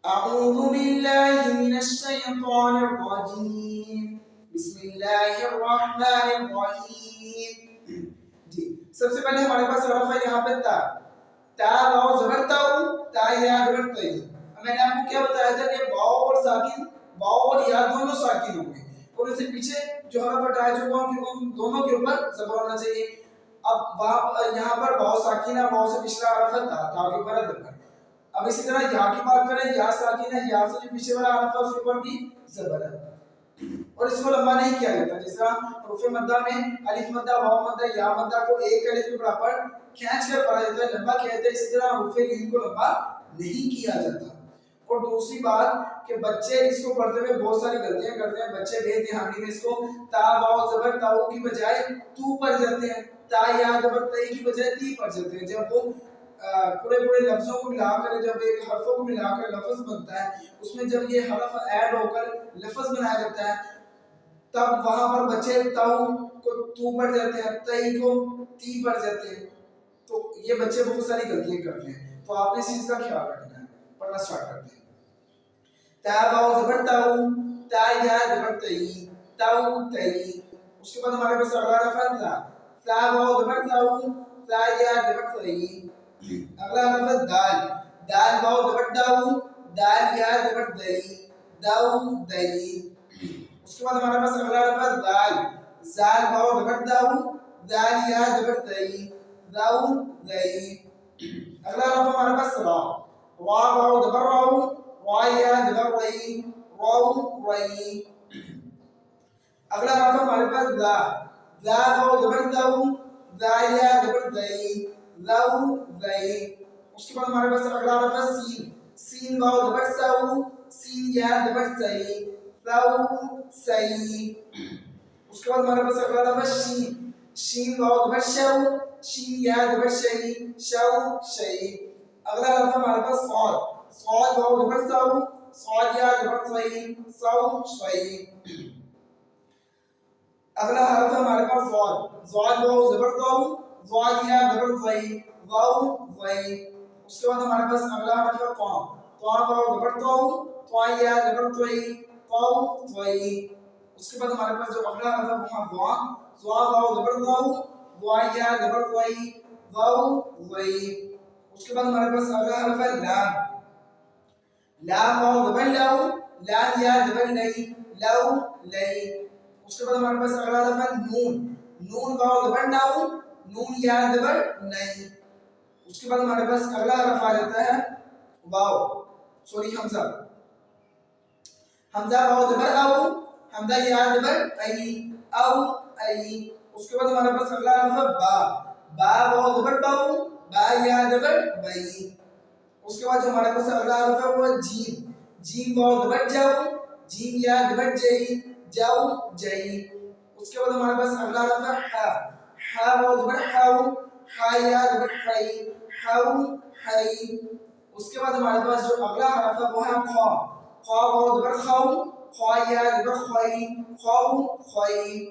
أعوذ بالله من الشيطان الرجيم بسم الله الرحمن الرحیم. جی سب سے پہلے ہمارے پاس حرف ہے یہاں پہ تا. تا واو زبر تاؤ تا یا زبر تی. میں نے آپ کو کیا بتایا تھا کہ واو اور ساکن واو اور یا دونوں ساکن ہوں گے اور اس سے پیچھے جو حرف ہٹایا جو ہم دونوں کے اوپر زبر ہونا چاہیے. اب یہاں پر واو ساکن ہے, واو سے پچھلا حرف ہے تا, تا کے اوپر ہے زبر. اب اسی طرح یا کی بات کریں, یا ساکن ہے, یا سے جو پیچھے والا حرف ہے اس کے اوپر بھی زبر ہے اور اس کو لمبا نہیں کیا جاتا. جس طرح حروف مدہ میں الف مدہ, واو مدہ, یا مدہ کو ایک الف کے برابر کھینچ کر پڑھا جاتا ہے, لمبا کیا جاتا ہے. اسی طرح حروف لین کو لمبا نہیں کیا جاتا. اور دوسری بات کہ بچے اس کو پڑھتے ہوئے بہت ساری غلطیاں کرتے ہیں. بچے بے دھیانی میں اس کو تا واو زبر تاؤ کی بجائے تو پڑھ جاتے ہیں, تا یا زبر تی کی بجائے تی پڑھ جاتے ہیں. جب وہ پورے لفظوں کو ملا کر, جب ایک حرفوں کو ملا کر لفظ بنتا ہے, اس میں جب یہ حرف ایڈ ہو کر لفظ بنایا جاتا ہے تب وہاں پر بچے تاؤ کو تو پڑھ جاتے ہیں, تی کو تی پڑھ جاتے ہیں. تو یہ بچے بہت ساری غلطیاں کرتے ہیں, تو آپ نے اس چیز کا خیال رکھنا ہے. پڑھنا سٹارٹ کرتے ہیں. تا واو زبر تاؤ, تا یا زبر تی, تاؤ تی. اس کے بعد ہمارے پاس اگلا حرف ہے تا. تا واو زبر تاؤ, تا یا زبر تی. اگلا حرف ہے دال. دال واو زبر داؤ, دال یا زبر دی, داؤ دی. اس کے بعد ہمارے پاس اگلا حرف ہے زال. زال واو زبر داؤ, زال یا زبر دی, داؤ دی. اگلا حرف ہمارے پاس را. وا واو زبر راؤ, وا یا زبر ری, راؤ ری. اگلا حرف ہمارے پاس ذا. ذا واو زبر داؤ, ذا یا زبر دی, ذاؤ دی. اس کے بعد ہمارے پاس اگلا حرف ہے سین. سین واو زبر ساؤ, سین یا زبر سی, ذاؤ سی. اس کے بعد ہمارے پاس اگلا حرف ہے شین. شین واو زبر شاؤ, شین یا زبر شی, شاؤ شی. اگلا حرف ہمارے پاس صاد. صاد واو زبر ساؤ, صاد یا زبر سی, ساؤ سی. اگلا حرف ہمارے پاس ضاد. ضاد واو زبر داؤ, ضاد یا زبر ضی, ضاؤ ضی. اس کے بعد ہمارے پاس اگلا حرف ہے طا. طا واو زبر داؤ, طا یا زبر طی, طاؤ طی. اس کے بعد ہمارے پاس جو اگلا حرف ہے وہ ہے ضا. ضا واو زبر داؤ, ضا یا زبر ضی, ضاؤ ضی. اس کے بعد ہمارے پاس اگلا حرف ہے لام. لام واو زبر لاؤ, لام یا زبر لی, لاؤ لی. اس کے بعد ہمارے پاس اگلا حرف ہے نون. نون واو زبر ناؤ, نون یا زبر نئی. اس کے بعد ہمارے پاس اگلا حرف آ جاتا ہے واو, سوری حمزہ. حمزہ واو زبر آؤ, حمزہ یا زبر ای, او ای. اس کے بعد ہمارے پاس اگلا حرف ہے با. با واو زبر باؤ, با یا زبر بئی. اس کے بعد جو ہمارے پاس اگلا حرف ہے وہ ہے جیم. جیم واو زبر جاؤ, جیم یا زبر جئی, جاؤ جئی. اس کے بعد ہمارے پاس اگلا حرف ہے حا. حا واو زبر حاؤ, حا یا زبر حی, حاؤ حی. اس کے بعد ہمارے پاس جو اگلا حرف ہے وہ ہے خا. خا واو زبر خاؤ, خا یا زبر خی, خاؤ خی.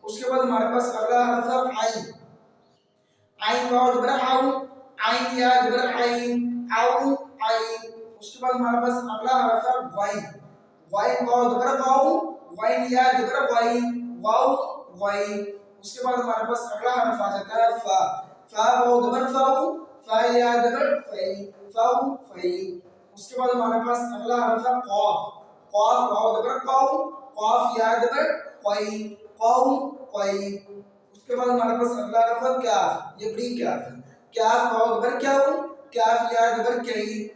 اس کے بعد ہمارے پاس اگلا حرف ہے عین. عین واو زبر آؤ, عین یا زبر عین, آؤ عین. اس کے بعد ہمارے پاس اگلا حرف ہے غین. غین واو زبر غاؤ, غین یا زبر غین, واؤ غین. اس کے بعد ہمارے پاس اگلا حرف آ جاتا ہے فا. فا واو زبر فاؤ, فا یا زبر فی, فاؤ فی. اس کے بعد ہمارے پاس اگلا حرف ہے قاف. قاف واو زبر قاؤ, قاف یا زبر قی, قاؤ قی. اس کے بعد ہمارے پاس اگلا حرف ہے کاف. یہ بڑی کاف ہے. کاف واو زبر کیاؤ, کاف یا زبر کی.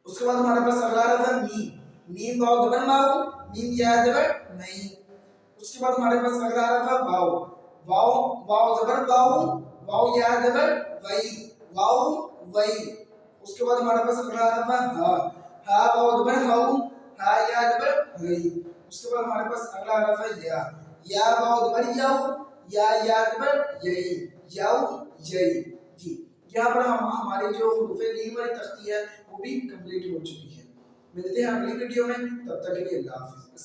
اس کے بعد ہمارے پاس اگلا حرف ہے میم. میم واو زبر ماؤ, میم یا زبر نہیں. اس کے بعد ہمارے پاس اگلا حرف ہے واو. واو واو زبر واؤ, واؤ یا زبر وی, واؤ وی. اس کے بعد ہمارے پاس اگلا حرف ہے ہا. ہا واو زبر ہاؤ, ہا یا زبر ہی. اس کے بعد ہمارے پاس اگلا حرف ہے یا. یا واو زبر یاؤ, یا زبر یئی, یاؤ یئی. جی یہاں پر ہماری جو حروف لین والی تختی ہے وہ بھی کمپلیٹ ہو چکی ہے. ملتے ہیں اگلی ویڈیو میں, تب تک کے لیے اللہ حافظ.